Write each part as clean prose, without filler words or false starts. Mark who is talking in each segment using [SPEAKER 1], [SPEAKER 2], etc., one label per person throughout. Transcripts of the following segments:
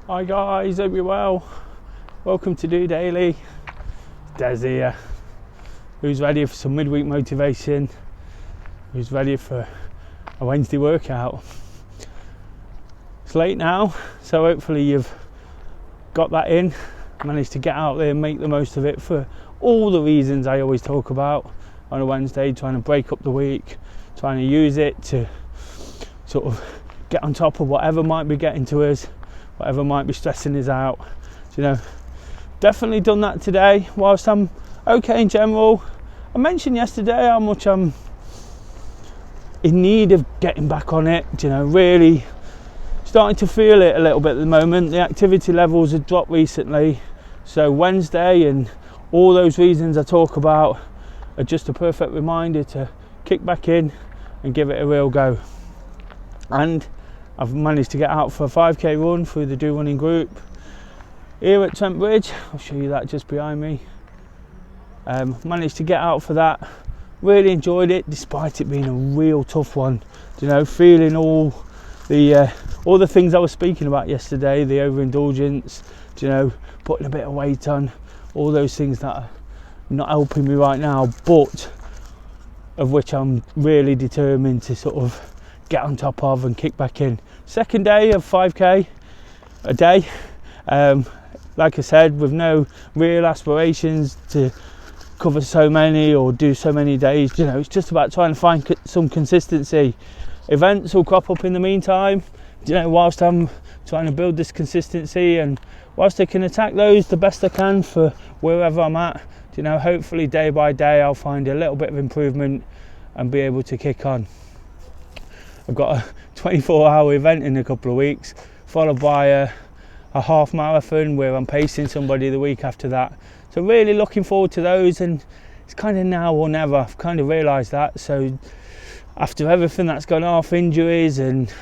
[SPEAKER 1] Hi guys, hope you're well. Welcome to DOdaily. Des here. Who's ready for some midweek motivation? Who's ready for a Wednesday workout? It's late now, so hopefully you've got that in, managed to get out there and make the most of it for all the reasons I always talk about on a Wednesday, trying to break up the week, trying to use it to sort of get on top of whatever might be getting to us, whatever might be stressing us out. Definitely done that today. Whilst I'm okay in general, I mentioned yesterday how much I'm in need of getting back on it. Really starting to feel it a little bit at the moment. The activity levels have dropped recently, so Wednesday and all those reasons I talk about are just a perfect reminder to kick back in and give it a real go. And I've managed to get out for a 5k run through the Do Running group here at Trent Bridge. I'll show you that just behind me. Managed to get out for that. Really enjoyed it, despite it being a real tough one. Feeling all the things I was speaking about yesterday, the overindulgence, putting a bit of weight on, all those things that are not helping me right now, but of which I'm really determined to sort of get on top of and kick back in. Second day of 5k a day, like I said, with no real aspirations to cover so many or do so many days. It's just about trying to find some consistency. Events will crop up in the meantime, whilst I'm trying to build this consistency, and whilst I can attack those the best I can for wherever I'm at, hopefully day by day I'll find a little bit of improvement and be able to kick on. I've got a 24-hour event in a couple of weeks, followed by a half marathon where I'm pacing somebody the week after that. So really looking forward to those, and it's kind of now or never. I've kind of realised that. So after everything that's gone off, injuries and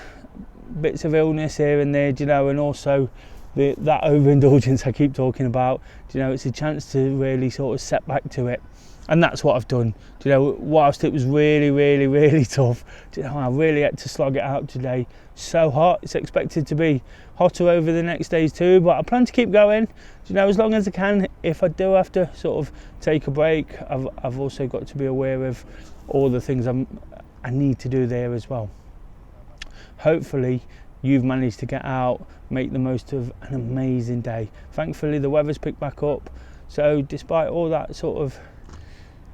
[SPEAKER 1] bits of illness here and there, and also that overindulgence I keep talking about, it's a chance to really sort of set back to it. And that's what I've done. Whilst it was really, really, really tough, I really had to slog it out today. So hot. It's expected to be hotter over the next days too, but I plan to keep going, as long as I can. If I do have to sort of take a break, I've also got to be aware of all the things I need to do there as well. Hopefully you've managed to get out, make the most of an amazing day. Thankfully the weather's picked back up, so despite all that sort of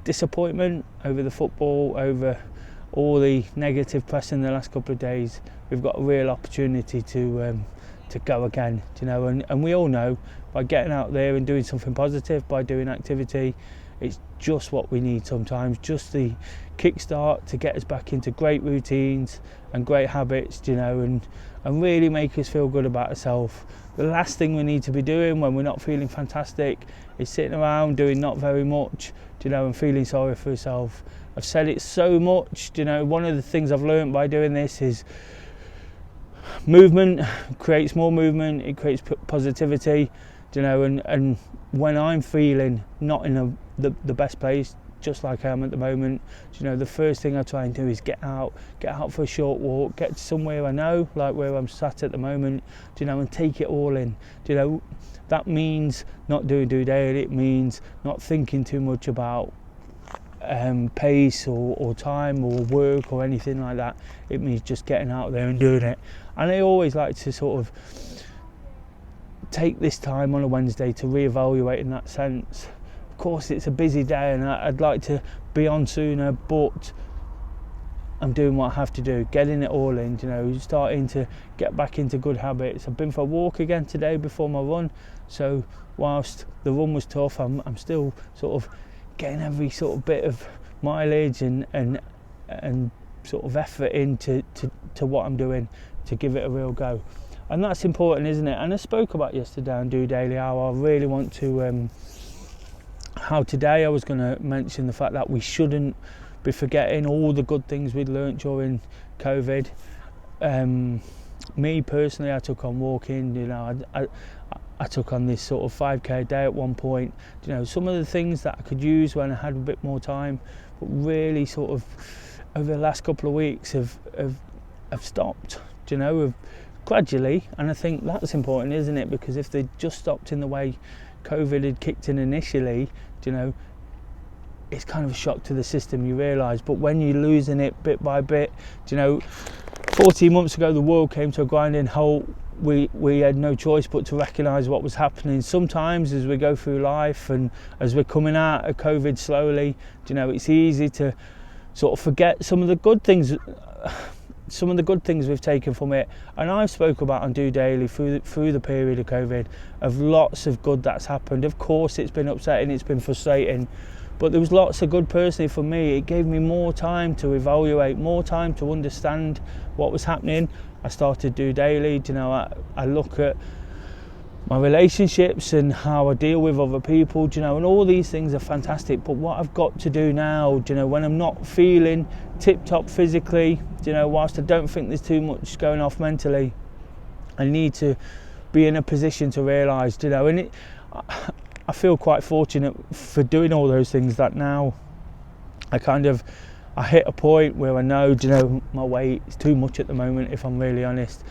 [SPEAKER 1] disappointment over the football, over all the negative press in the last couple of days, we've got a real opportunity to go again, and we all know by getting out there and doing something positive, by doing activity, it's just what we need sometimes, just the kickstart to get us back into great routines and great habits, and really make us feel good about ourselves. The last thing we need to be doing when we're not feeling fantastic is sitting around doing not very much, and feeling sorry for yourself. I've said it so much, one of the things I've learned by doing this is movement creates more movement, it creates positivity, and when I'm feeling not in the best place, just like I am at the moment, the first thing I try and do is get out for a short walk, get to somewhere I know, like where I'm sat at the moment, and take it all in. That means not doing DOdaily, it means not thinking too much about pace or time or work or anything like that. It means just getting out there and doing it. And I always like to sort of take this time on a Wednesday to reevaluate in that sense. Of course it's a busy day and I'd like to be on sooner, but I'm doing what I have to do, getting it all in, starting to get back into good habits. I've been for a walk again today before my run, so whilst the run was tough, I'm still sort of getting every sort of bit of mileage and sort of effort into what I'm doing to give it a real go. And that's important, isn't it? And I spoke about yesterday on DOdaily how I really want to how today I was going to mention the fact that we shouldn't be forgetting all the good things we'd learnt during COVID. Me personally, I took on walking, I took on this sort of 5k a day at one point. Some of the things that I could use when I had a bit more time, but really sort of over the last couple of weeks have stopped, have gradually, and I think that's important, isn't it? Because if they just stopped in the way COVID had kicked in initially, it's kind of a shock to the system, you realise. But when you're losing it bit by bit, 14 months ago the world came to a grinding halt. We had no choice but to recognise what was happening. Sometimes as we go through life and as we're coming out of COVID slowly, it's easy to sort of forget some of the good things we've taken from it. And I've spoke about on DOdaily through the period of COVID of lots of good that's happened. Of course it's been upsetting, it's been frustrating, but there was lots of good personally for me. It gave me more time to evaluate, more time to understand what was happening. I started DOdaily, I look at my relationships and how I deal with other people, and all these things are fantastic. But what I've got to do now, when I'm not feeling tip-top physically, whilst I don't think there's too much going off mentally, I need to be in a position to realise, I feel quite fortunate for doing all those things that now I hit a point where I know, my weight is too much at the moment, if I'm really honest.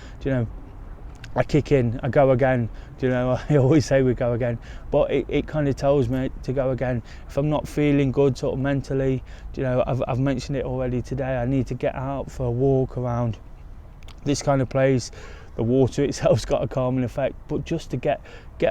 [SPEAKER 1] I kick in, I go again. I always say we go again, but it kind of tells me to go again. If I'm not feeling good sort of mentally, I've mentioned it already today, I need to get out for a walk around this kind of place. The water itself's got a calming effect, but just to get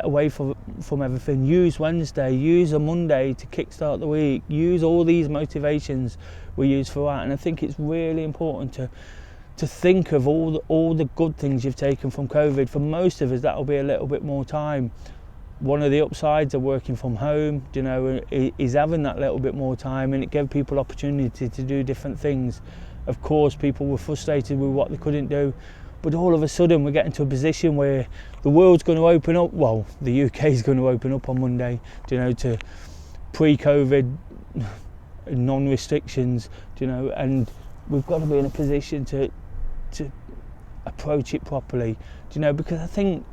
[SPEAKER 1] away from everything, use Wednesday, use a Monday to kickstart the week, use all these motivations we use throughout. And I think it's really important to think of all the good things you've taken from COVID. For most of us, that'll be a little bit more time. One of the upsides of working from home, is having that little bit more time, and it gave people opportunity to do different things. Of course, people were frustrated with what they couldn't do, but all of a sudden we're getting to a position where the world's going to open up. Well, the UK is going to open up on Monday, to pre-COVID non-restrictions, and we've got to be in a position to approach it properly, because I think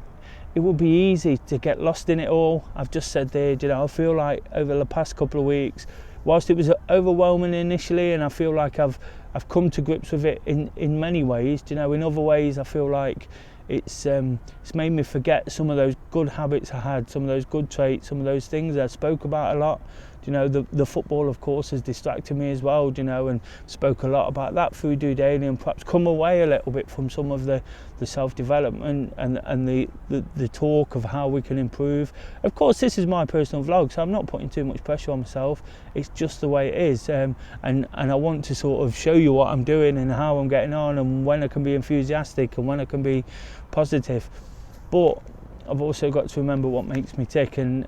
[SPEAKER 1] it would be easy to get lost in it all. I've just said there, I feel like over the past couple of weeks, whilst it was overwhelming initially, and I feel like I've come to grips with it in many ways, in other ways I feel like it's made me forget some of those good habits I had, some of those good traits, some of those things I spoke about a lot. The football, of course, has distracted me as well, and spoke a lot about that through DOdaily, and perhaps come away a little bit from some of the self-development and the talk of how we can improve. Of course, this is my personal vlog, so I'm not putting too much pressure on myself. It's just the way it is, and I want to sort of show you what I'm doing and how I'm getting on, and when I can be enthusiastic and when I can be positive. But I've also got to remember what makes me tick, and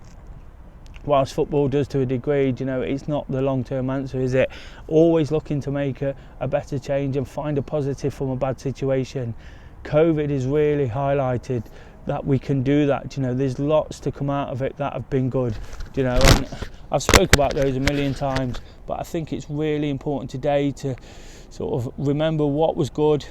[SPEAKER 1] whilst football does to a degree, it's not the long-term answer, is it? Always looking to make a better change and find a positive from a bad situation. COVID has really highlighted that we can do that. There's lots to come out of it that have been good, and I've spoke about those a million times, but I think it's really important today to sort of remember what was good,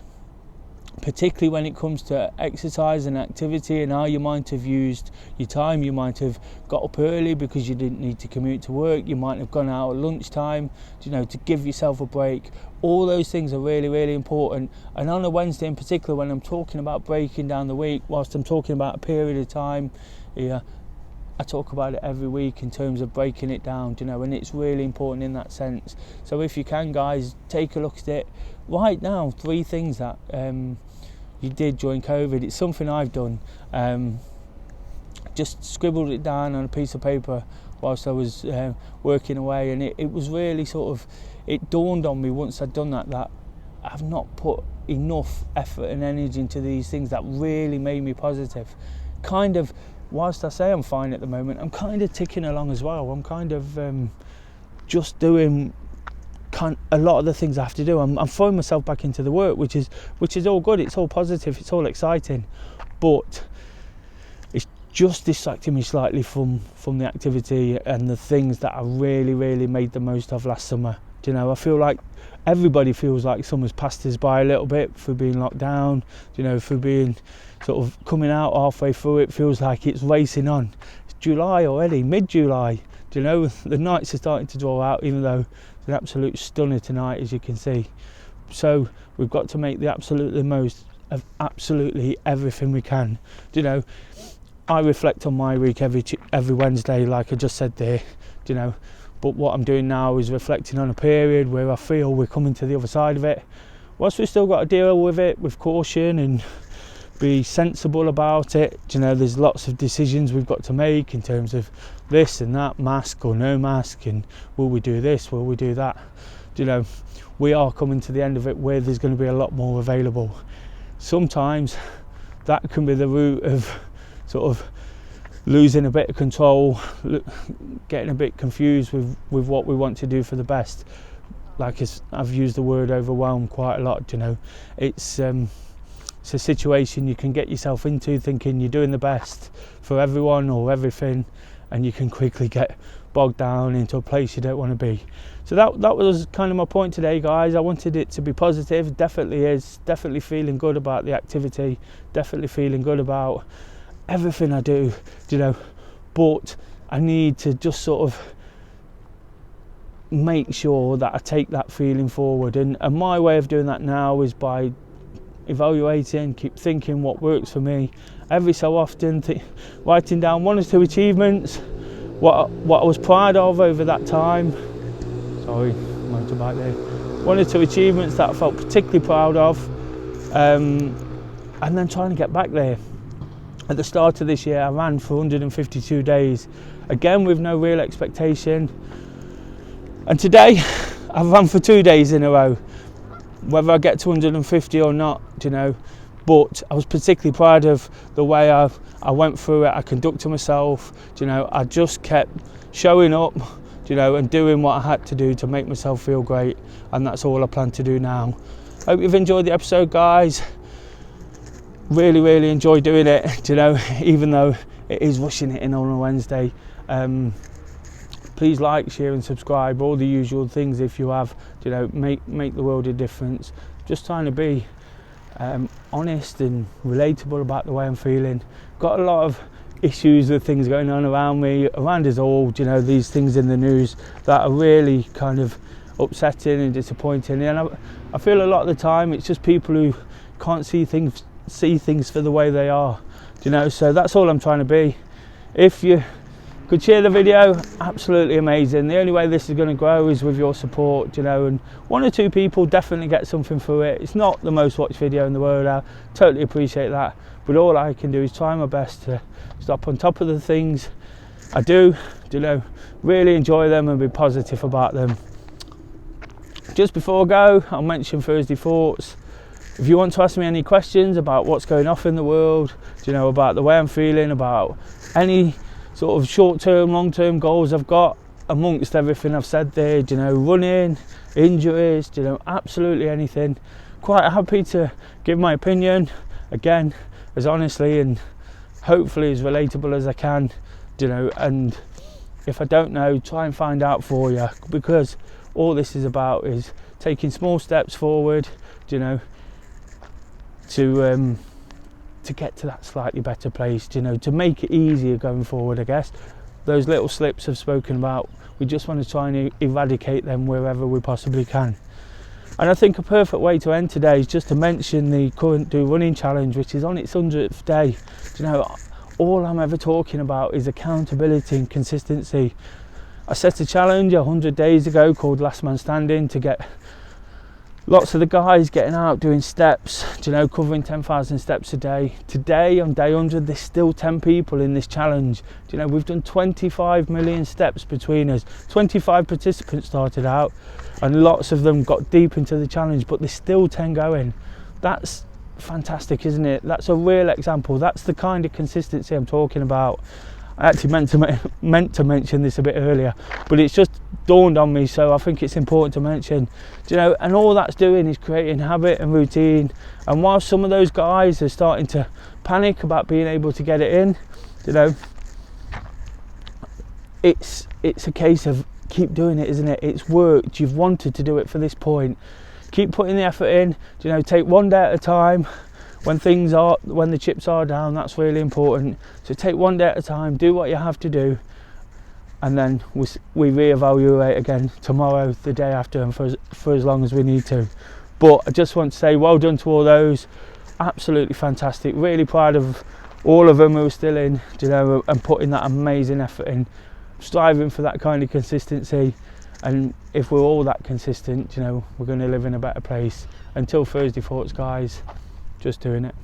[SPEAKER 1] particularly when it comes to exercise and activity, and how you might have used your time. You might have got up early because you didn't need to commute to work. You might have gone out at lunchtime, to give yourself a break. All those things are really, really important. And on a Wednesday in particular, when I'm talking about breaking down the week, whilst I'm talking about a period of time, I talk about it every week in terms of breaking it down, and it's really important in that sense. So if you can, guys, take a look at it. Write down 3 things that you did during COVID. It's something I've done. Just scribbled it down on a piece of paper whilst I was working away, and it was really sort of, it dawned on me once I'd done that I've not put enough effort and energy into these things that really made me positive. Kind of, whilst I say I'm fine at the moment, I'm kind of ticking along as well. I'm kind of just doing a lot of the things I have to do. I'm throwing myself back into the work, which is all good. It's all positive. It's all exciting, but it's just distracting me slightly from the activity and the things that I really, really made the most of last summer. I feel like everybody feels like summer's passed us by a little bit for being locked down. For being sort of coming out halfway through, it feels like it's racing on. It's July already, mid-July. The nights are starting to draw out, even though it's an absolute stunner tonight, as you can see. So we've got to make the absolutely most of absolutely everything we can. You know, I reflect on my week every Wednesday, like I just said there, you know, but what I'm doing now is reflecting on a period where I feel we're coming to the other side of it. Whilst we've still got to deal with it with caution and be sensible about it, you know, there's lots of decisions we've got to make in terms of this and that, mask or no mask, and will we do this, will we do that. You know, we are coming to the end of it where there's going to be a lot more available. Sometimes that can be the route of sort of losing a bit of control, getting a bit confused with what we want to do for the best. Like I've used the word overwhelm quite a lot, you know. It's a situation you can get yourself into thinking you're doing the best for everyone or everything, and you can quickly get bogged down into a place you don't want to be. So that was kind of my point today, guys. I wanted it to be positive. Definitely is. Definitely feeling good about the activity. Definitely feeling good about everything I do, you know, but I need to just sort of make sure that I take that feeling forward, and my way of doing that now is by evaluating, keep thinking what works for me. Every so often writing down 1 or 2 achievements, what I was proud of over that time. Sorry, motorbike there. 1 or 2 achievements that I felt particularly proud of, and then trying to get back there. At the start of this year, I ran for 152 days, again with no real expectation. And today, I've run for 2 days in a row. Whether I get to 150 or not, you know, but I was particularly proud of the way I went through it. I conducted myself, you know, I just kept showing up, you know, and doing what I had to do to make myself feel great. And that's all I plan to do now. Hope you've enjoyed the episode, guys. Really enjoy doing it, you know, even though it is rushing it in on a Wednesday. Please like, share and subscribe, all the usual things if you have, you know, make the world a difference. Just trying to be honest and relatable about the way I'm feeling. Got a lot of issues with things going on around me, around us all, you know, these things in the news that are really kind of upsetting and disappointing. And I feel a lot of the time it's just people who can't see things for the way they are, you know, so that's all I'm trying to be. If you could share the video, absolutely amazing. The only way this is going to grow is with your support, you know, and 1 or 2 people definitely get something through it. It's not the most watched video in the world, I totally appreciate that, but all I can do is try my best to stop on top of the things I do, you know, really enjoy them and be positive about them. Just before I go, I'll mention Thursday Thoughts. If you want to ask me any questions about what's going off in the world, you know, about the way I'm feeling, about any sort of short-term, long-term goals I've got, amongst everything I've said there, you know, running, injuries, you know, absolutely anything, quite happy to give my opinion, again, as honestly and hopefully as relatable as I can, you know, and if I don't know, try and find out for you, because all this is about is taking small steps forward, you know, to get to that slightly better place, you know, to make it easier going forward. I guess those little slips I've spoken about, we just want to try and eradicate them wherever we possibly can. And I think a perfect way to end today is just to mention the current Do Running Challenge, which is on its 100th day. You know, all I'm ever talking about is accountability and consistency. I set a challenge 100 days ago called Last Man Standing to get lots of the guys getting out doing steps, you know, covering 10,000 steps a day. Today on day 100, there's still 10 people in this challenge. You know, we've done 25 million steps between us. 25 participants started out and lots of them got deep into the challenge, but there's still 10 going. That's fantastic, isn't it? That's a real example. That's the kind of consistency I'm talking about. I actually meant to mention this a bit earlier, but it's just dawned on me, so I think it's important to mention. You know, and all that's doing is creating habit and routine. And while some of those guys are starting to panic about being able to get it in, you know, it's a case of keep doing it, isn't it? It's worked. You've wanted to do it for this point. Keep putting the effort in. You know, take one day at a time. When the chips are down, that's really important. So take one day at a time, do what you have to do, and then we reevaluate again tomorrow, the day after, and for as long as we need to. But I just want to say well done to all those. absolutely fantastic. Really proud of all of them who are still in, you know, and putting that amazing effort in, striving for that kind of consistency. And if we're all that consistent, you know, we're going to live in a better place. Until Thursday thoughts, guys, just doing it.